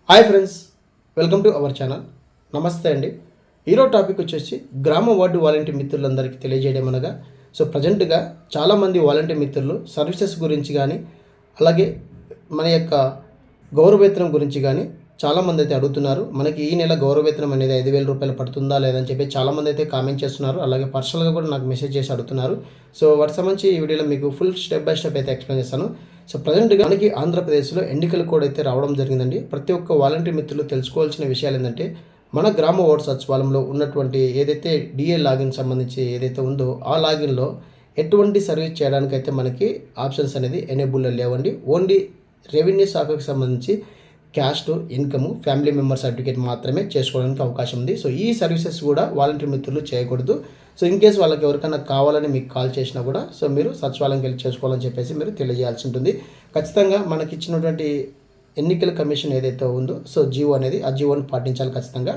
Hi friends, welcome to our channel. నమస్తే అండి. ఈరోజు టాపిక్ వచ్చేసి గ్రామ వార్డు వాలంటీర్ మిత్రులందరికీ తెలియజేయడం అనగా ప్రజెంట్గా చాలామంది వాలంటీర్ మిత్రులు సర్వీసెస్ గురించి కానీ అలాగే మన యొక్క గౌరవవేతనం గురించి కానీ చాలామంది అయితే అడుగుతున్నారు. మనకి ఈ నెల గౌరవవేతనం అనేది 5,000 రూపాయలు పడుతుందా లేదని చెప్పి చాలామంది అయితే కామెంట్ చేస్తున్నారు. అలాగే పర్సనల్గా కూడా నాకు మెసేజ్ చేసి అడుగుతున్నారు. వాటికి సంబంధించి ఈ వీడియోలో మీకు ఫుల్ స్టెప్ బై స్టెప్ అయితే ఎక్స్ప్లెయిన్ చేస్తాను. ప్రజెంట్గా మనకి ఆంధ్రప్రదేశ్లో ఎన్నికల కోడ్ అయితే రావడం జరిగిందండి. ప్రతి ఒక్క వాలంటీర్ మిత్రులు తెలుసుకోవాల్సిన విషయాలు ఏంటంటే, మన గ్రామ వార్డు సచివాలయంలో ఉన్నటువంటి ఏదైతే డిఏ లాగిన్ సంబంధించి ఏదైతే ఉందో ఆ లాగిన్లో ఎటువంటి సర్వీస్ చేయడానికైతే మనకి ఆప్షన్స్ అనేది ఎనేబుల్లో లేవండి. ఓన్లీ రెవెన్యూ శాఖకు సంబంధించి caste, income, family member certificate మాత్రమే చేసుకోవడానికి అవకాశం ఉంది. ఈ సర్వీసెస్ కూడా వాలంటీర్ మిత్రులు చేయకూడదు. ఇన్ కేస్ వాళ్ళకి ఎవరికైనా కావాలని మీకు కాల్ చేసినా కూడా మీరు సచివాలయంకి వెళ్ళి చేసుకోవాలని చెప్పేసి మీరు తెలియజేయాల్సి ఉంటుంది. ఖచ్చితంగా మనకి ఇచ్చినటువంటి ఎన్నికల కమిషన్ ఏదైతే ఉందో జీవో అనేది ఆ జీవోని పాటించాలి ఖచ్చితంగా.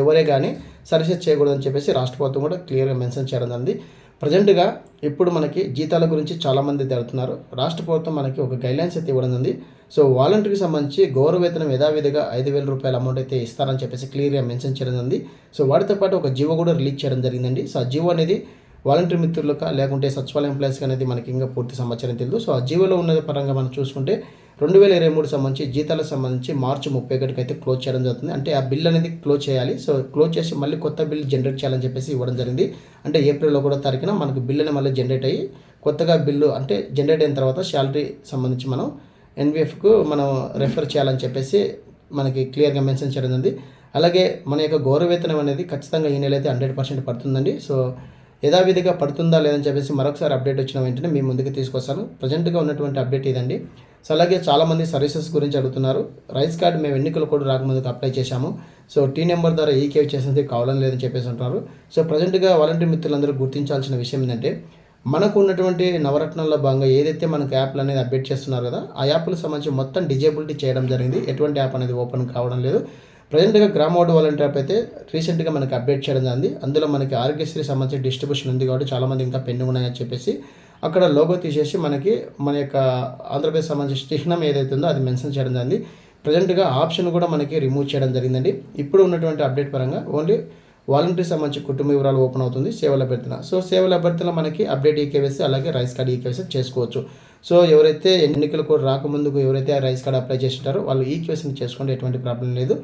ఎవరే కానీ సర్వీసెస్ చేయకూడదని చెప్పేసి రాష్ట్ర ప్రభుత్వం కూడా క్లియర్గా మెన్షన్ చేయడం జరిగింది. ప్రజెంట్గా ఇప్పుడు మనకి జీతాల గురించి చాలామంది తెలుతున్నారు. రాష్ట్ర ప్రభుత్వం మనకి ఒక గైడ్లైన్స్ అయితే ఇవ్వడం ఉంది. వాలంటీర్కి సంబంధించి గౌరవవేతనం యథావిధిగా 5,000 రూపాయల అమౌంట్ అయితే ఇస్తారని చెప్పేసి క్లియర్గా మెన్షన్ చేయడం ఉంది. వాటితో పాటు ఒక జీవో కూడా రిలీజ్ చేయడం జరిగిందండి. ఆ జీవో అనేది వాలంటీర్ మిత్రులకు లేకుంటే సచివాలయం ఎంప్లాయీస్కి అనేది మనకి ఇంకా పూర్తి సమాచారం తెలియదు. ఆ జీవోలో ఉన్న పరంగా మనం చూసుకుంటే 2023 సంబంధించి జీతాలకు సంబంధించి మార్చి 31కి అయితే క్లోజ్ చేయడం జరుగుతుంది. అంటే ఆ బిల్ అనేది క్లోజ్ చేయాలి. క్లోజ్ చేసి మళ్ళీ కొత్త బిల్ జనరేట్ చేయాలని చెప్పేసి ఇవ్వడం జరిగింది. అంటే ఏప్రిల్ 1వ తారీఖున మనకు బిల్ అనేది మళ్ళీ జనరేట్ అయ్యి కొత్తగా బిల్లు అంటే జనరేట్ అయిన తర్వాత శాలరీ సంబంధించి మనం ఎన్విఎఫ్కు మనం రెఫర్ చేయాలని చెప్పేసి మనకి క్లియర్గా మెన్షన్ చేయడం ఉంది. అలాగే మన యొక్క గౌరవవేతనం అనేది ఖచ్చితంగా ఈ నెల అయితే 100% పడుతుందండి. యథావిధిగా పడుతుందా లేదని చెప్పేసి మరొకసారి అప్డేట్ వచ్చిన వెంటనే మీ ముందుకు తీసుకొస్తాను. ప్రజెంట్గా ఉన్నటువంటి అప్డేట్ ఇదండి. అలాగే చాలామంది సర్వీసెస్ గురించి అడుగుతున్నారు. రైస్ కార్డ్ మేము ఎన్నికలు కూడా రాకముందుకు అప్లై చేశాము. టీ నెంబర్ ద్వారా ఈకేవ్ చేసేది కావాలని లేదని చెప్పేసి అంటున్నారు. ప్రజెంట్గా వాలంటీర్ మిత్రులందరూ గుర్తించాల్సిన విషయం ఏంటంటే, మనకు ఉన్నటువంటి నవరత్నాల్లో భాగంగా ఏదైతే మనకు యాప్లు అనేది అప్డేట్ చేస్తున్నారు కదా, ఆ యాప్లకు సంబంధించి మొత్తం డిజేబిలిటీ చేయడం జరిగింది. ఎటువంటి యాప్ అనేది ఓపెన్ కావడం లేదు. ప్రజెంట్గా గ్రామ వార్డు వాలంటీర్ యాప్ అయితే రీసెంట్గా మనకి అప్డేట్ చేయడం జరిగింది. అందులో మనకి ఆరోగ్యశ్రీ సంబంధించి డిస్ట్రిబ్యూషన్ ఉంది కాబట్టి చాలామంది ఇంకా పెండింగ్ ఉన్నాయని చెప్పేసి అక్కడ లోగో తీసేసి మనకి మన యొక్క ఆంధ్రప్రదేశ్ సంబంధించిన చిహ్నం ఏదైతే ఉందో అది మెన్షన్ చేయడం జరిగింది. ప్రజెంట్గా ఆప్షన్ కూడా మనకి రిమూవ్ చేయడం జరిగిందండి. ఇప్పుడు ఉన్నటువంటి అప్డేట్ పరంగా ఓన్లీ వాలంటీర్ సంబంధించి కుటుంబ వివరాలు ఓపెన్ అవుతుంది సేవల అభ్యర్థన. సేవల అభ్యర్థనలో మనకి అప్డేట్ ఈకేవైసీ అలాగే రైస్ కార్డ్ ఈకేవైసీ చేసుకోవచ్చు. ఎవరైతే ఎన్నికలు కూడా రాకముందుకు ఎవరైతే ఆ రైస్ కార్డ్ అప్లై చేసింటారో వాళ్ళు ఈకేవైసీని చేసుకుంటే ఎటువంటి ప్రాబ్లం లేదు.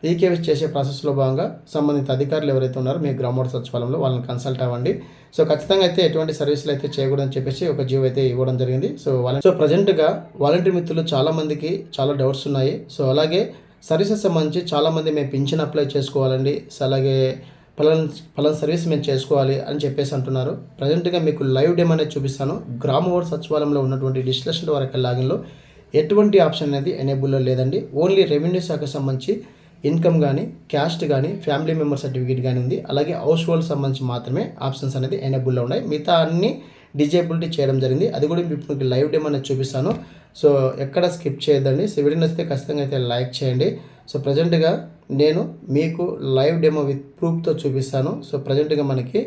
ఈకేవైసీ చేసే ప్రాసెస్లో భాగంగా సంబంధిత అధికారులు ఎవరైతే ఉన్నారో మీ గ్రామ వార్డు సచివాలయంలో వాళ్ళని కన్సల్ట్ అవ్వండి. ఖచ్చితంగా అయితే ఎటువంటి సర్వీసులు అయితే చేయకూడదని చెప్పేసి ఒక జీవో అయితే ఇవ్వడం జరిగింది. ప్రజెంట్గా వాలంటీర్ మిత్రులు చాలామందికి చాలా డౌట్స్ ఉన్నాయి. అలాగే సర్వీసెస్ సంబంధించి చాలామంది మేము పింఛన్ అప్లై చేసుకోవాలండి, అలాగే పలానా సర్వీస్ మేము చేసుకోవాలి అని చెప్పేసి అంటున్నారు. ప్రజెంట్గా మీకు లైవ్ డెమో అనేది చూపిస్తాను. గ్రామ వార్డు సచివాలయంలో ఉన్నటువంటి డిస్కషన్ వరకు లాగిన్లో ఎటువంటి ఆప్షన్ అనేది ఎనేబుల్లో లేదండి. ఓన్లీ రెవెన్యూ శాఖకు సంబంధించి ఇన్కమ్ కానీ, క్యాస్ట్ కానీ, ఫ్యామిలీ మెంబర్ సర్టిఫికేట్ కానీ ఉంది. అలాగే హౌస్ హోల్డ్ సంబంధించి మాత్రమే ఆప్షన్స్ అనేది ఎనేబుల్లో ఉన్నాయి. మిగతా అన్ని డిజేబిలిటీ చేయడం జరిగింది. అది కూడా మీకు లైవ్ డెమో అనేది చూపిస్తాను. ఎక్కడ స్కిప్ చేయొద్దండి. వీడియో నచ్చితే ఖచ్చితంగా అయితే లైక్ చేయండి. ప్రజెంట్గా నేను మీకు లైవ్ డెమో విత్ ప్రూఫ్తో చూపిస్తాను. ప్రజెంట్గా మనకి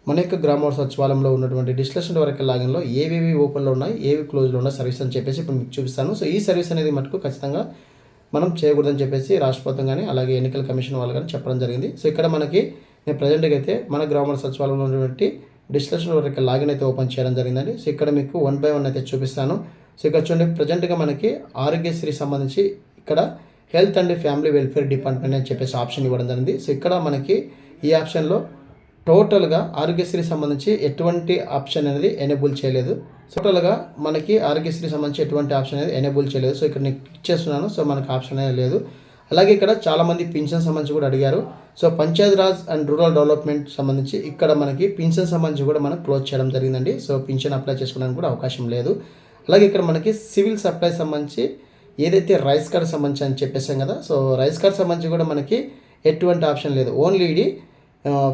మన యొక్క గ్రామ వార్డు సచివాలయంలో ఉన్నటువంటి డిస్కషన్ వరకు లాగిన్లో ఏవేవి ఓపెన్లో ఉన్నాయి, ఏవి క్లోజ్లో ఉన్న సర్వీస్ అని చెప్పేసి ఇప్పుడు మీకు చూపిస్తాను. ఈ సర్వీస్ అనేది మటుకు ఖచ్చితంగా మనం చేయకూడదని చెప్పేసి రాష్ట్ర ప్రభుత్వం కానీ అలాగే ఎన్నికల కమిషన్ వాళ్ళు కానీ చెప్పడం జరిగింది. ఇక్కడ మనకి నేను ప్రజెంట్గా అయితే మన గ్రామ వార్డు సచివాలయంలో ఉన్నటువంటి డిస్కషన్ వరకు లాగిన్ అయితే ఓపెన్ చేయడం జరిగిందండి. ఇక్కడ మీకు 1 by 1 అయితే చూపిస్తాను. ఇక్కడ చూడండి, ప్రజెంట్గా మనకి ఆరోగ్యశ్రీ సంబంధించి ఇక్కడ health and family welfare department అని చెప్పేసి ఆప్షన్ ఇవ్వడం జరిగింది. ఇక్కడ మనకి ఈ ఆప్షన్లో టోటల్గా ఆరోగ్యశ్రీ సంబంధించి ఎటువంటి ఆప్షన్ అనేది ఎనేబుల్ చేయలేదు. టోటల్గా మనకి ఆరోగ్యశ్రీ సంబంధించి ఎటువంటి ఆప్షన్ అనేది ఎనేబుల్ చేయలేదు. ఇక్కడ నేను క్లిక్ చేస్తున్నాను. మనకి ఆప్షన్ అనేది లేదు. అలాగే ఇక్కడ చాలామంది పింఛన్ సంబంధించి కూడా అడిగారు. పంచాయతీరాజ్ అండ్ రూరల్ డెవలప్మెంట్ సంబంధించి ఇక్కడ మనకి పింఛన్ సంబంధించి కూడా మనం క్లోజ్ చేయడం జరిగిందండి. పింఛన్ అప్లై చేసుకోవడానికి కూడా అవకాశం లేదు. అలాగే ఇక్కడ మనకి సివిల్ సప్లై సంబంధించి ఏదైతే రైస్ కార్డ్ సంబంధించి అని చెప్పేసాం కదా, రైస్ కార్డ్ సంబంధించి కూడా మనకి ఎటువంటి ఆప్షన్ లేదు. ఓన్లీ ఇది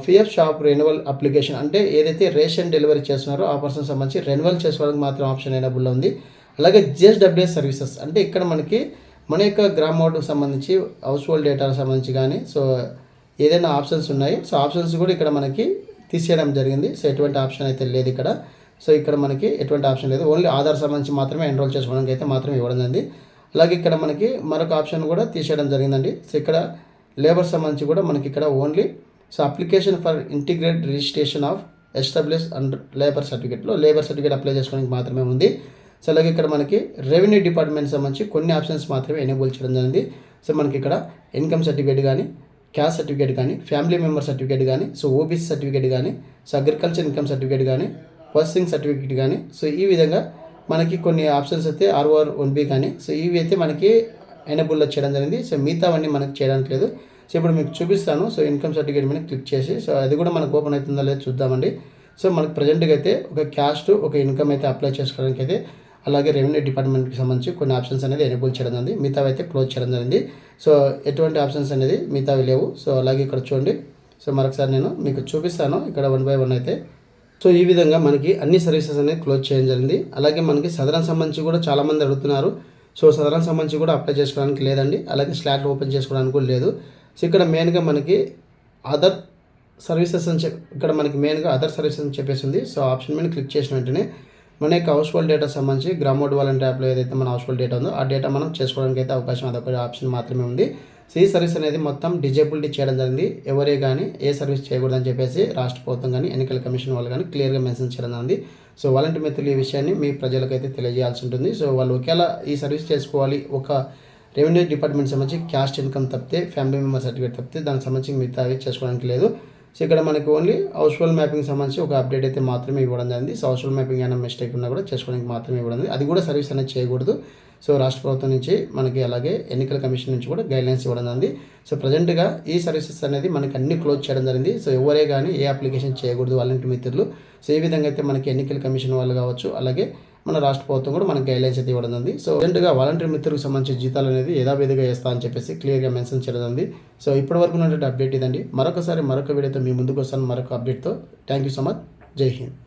పిఎఫ్ షాప్ రెన్యువల్ అప్లికేషన్ అంటే ఏదైతే రేషన్ డెలివరీ చేస్తున్నారో ఆ పర్సన్ సంబంధించి రెన్యువల్ చేసుకోవడానికి మాత్రం ఆప్షన్ ఎనేబుల్లో ఉంది. అలాగే జిఎస్డబ్ల్యూఎస్ సర్వీసెస్ అంటే ఇక్కడ మనకి మన యొక్క గ్రామ వార్డుకు సంబంధించి హౌస్ హోల్డ్ డేటాకు సంబంధించి కానీ ఏదైనా ఆప్షన్స్ ఉన్నాయి. ఆప్షన్స్ కూడా ఇక్కడ మనకి తీసేయడం జరిగింది. ఎటువంటి ఆప్షన్ అయితే లేదు ఇక్కడ. ఇక్కడ మనకి ఎటువంటి ఆప్షన్ లేదు. ఓన్లీ ఆధార్ సంబంధించి మాత్రమే ఎన్రోల్ చేసుకోవడానికి అయితే మాత్రం ఇవ్వడం జరిగింది. అలాగే ఇక్కడ మనకి మరొక ఆప్షన్ కూడా తీసేయడం జరిగిందండి. సో ఇక్కడ లేబర్ సంబంధించి కూడా మనకి ఇక్కడ only so application for integrate registration of establish and labour సర్టిఫికేట్లో లేబర్ సర్టిఫికేట్ అప్లై చేసుకోవడానికి మాత్రమే ఉంది. సో అలాగే ఇక్కడ మనకి రెవెన్యూ డిపార్ట్మెంట్ సంబంధించి కొన్ని ఆప్షన్స్ మాత్రమే ఎనేబుల్ చేయడం జరిగింది. సో మనకి ఇక్కడ ఇన్కమ్ సర్టిఫికేట్ కానీ, క్యాస్ట్ సర్టిఫికేట్ కానీ, ఫ్యామిలీ మెంబర్ సర్టిఫికేట్ కానీ, సో ఓబీసీ సర్టిఫికేట్ కానీ, సో అగ్రికల్చర్ ఇన్కమ్ సర్టిఫికేట్ కానీ, ప్రాసెసింగ్ సర్టిఫికేట్ కానీ, సో ఈ విధంగా మనకి కొన్ని ఆప్షన్స్ అయితే ఆర్ఓఆర్ 1B కానీ, సో ఇవి అయితే మనకి ఎనేబుల్లో చేయడం జరిగింది. సో మిగతావన్నీ మనకి చేయడానికి లేదు. సో ఇప్పుడు మీకు చూపిస్తాను. సో ఇన్కమ్ సర్టిఫికేట్ మీద క్లిక్ చేసి సో అది కూడా మనకు ఓపెన్ అవుతుందో లేదో చూద్దామండి. సో మనకు ప్రజెంట్గా అయితే ఒక క్యాస్ట్, ఒక ఇన్కమ్ అయితే అప్లై చేసుకోవడానికి అయితే, అలాగే రెవెన్యూ డిపార్ట్మెంట్కి సంబంధించి కొన్ని ఆప్షన్స్ అనేది ఎనేబుల్ చేయడం జరిగింది. మిగతావి అయితే క్లోజ్ చేయడం జరిగింది. సో ఎటువంటి ఆప్షన్స్ అనేది మిగతావి లేవు. సో అలాగే ఇక్కడ చూడండి. సో మరొకసారి నేను మీకు చూపిస్తాను ఇక్కడ 1 by 1 అయితే. సో ఈ విధంగా మనకి అన్ని సర్వీసెస్ అనేది క్లోజ్ చేయడం జరిగింది. అలాగే మనకి సదరన్ సంబంధించి కూడా చాలామంది అడుగుతున్నారు. సో సదరన్ సంబంధించి కూడా అప్లై చేసుకోవడానికి లేదండి. అలాగే స్లాట్ ఓపెన్ చేసుకోవడానికి కూడా లేదు. సో ఇక్కడ మెయిన్గా మనకి అదర్ సర్వీసెస్ అని ఇక్కడ మనకి మెయిన్గా అదర్ సర్వీసెస్ అని చెప్పేసి ఉంది. సో ఆప్షన్ మీద క్లిక్ చేసిన వెంటనే మన యొక్క హౌస్ హోల్డ్ డేటా సంబంధించి గ్రామోడ్ వాలంటీర్ యాప్లో ఏదైతే మన హౌస్ హోల్డ్ డేటా ఉందో ఆ డేటా మనం చేసుకోవడానికి అయితే అవకాశం అదొక ఆప్షన్ మాత్రమే ఉంది. సో ఈ సర్వీస్ అనేది మొత్తం డిజేబిలిటీ చేయడం జరిగింది. ఎవరే కానీ ఏ సర్వీస్ చేయకూడదని చెప్పేసి రాష్ట్ర ప్రభుత్వం కానీ ఎన్నికల కమిషన్ వాళ్ళు కానీ క్లియర్గా మెన్షన్ చేయడం జరిగింది. సో వాలంటీర్ మిత్రులు ఈ విషయాన్ని మీ ప్రజలకైతే తెలియజేయాల్సి ఉంటుంది. సో వాళ్ళు ఒకవేళ ఈ సర్వీస్ చేసుకోవాలి, ఒక రెవెన్యూ డిపార్ట్మెంట్ సంబంధించి క్యాస్ట్ ఇన్కమ్ తప్పితే, ఫ్యామిలీ మెంబర్ సర్టిఫికేట్ తప్పితే దానికి సంబంధించి మిగతా చేసుకోవడానికి లేదు. సో ఇక్కడ మనకి ఓన్లీ హౌస్ హోల్డ్ మ్యాపింగ్ సంబంధించి ఒక అప్డేట్ అయితే మాత్రమే ఇవ్వడం జరిగింది. సో హౌస్ హోల్డ్ మ్యాపింగ్ అయినా మిస్టేక్ ఉన్నా కూడా చేసుకోవడానికి మాత్రమే ఇవ్వడం జరిగింది. అది కూడా సర్వీస్ అనేది చేయకూడదు. సో రాష్ట్ర ప్రభుత్వం నుంచి మనకి అలాగే ఎన్నికల కమిషన్ నుంచి కూడా గైడ్లైన్స్ ఇవ్వడం జరిగింది. సో ప్రజెంట్గా ఈ సర్వీసెస్ అనేది మనకి అన్ని క్లోజ్ చేయడం జరిగింది. సో ఎవరే కానీ ఏ అప్లికేషన్ చేయకూడదు వాలంటీర్ మిత్రులు. సో ఈ విధంగా అయితే మనకి ఎన్నికల కమిషన్ వాళ్ళు కావచ్చు, అలాగే మన రాష్ట్ర ప్రభుత్వం కూడా మనకి గైడ్లైన్స్ అయితే ఇవ్వడం జరిగింది. సో ప్రజెంట్గా వాలంటీర్ మిత్రులకు సంబంధించిన జీతాలు అనేది యథావిధిగా వేస్తా అని చెప్పేసి క్లియర్గా మెన్షన్ చేయడం జరిగింది. సో ఇప్పటి వరకు ఉన్నటువంటి అప్డేట్ ఇదండి. మరొక వీడియోతో మీ ముందుకు వస్తాను మరొక అప్డేట్తో. Thank you so much. జై హింద్.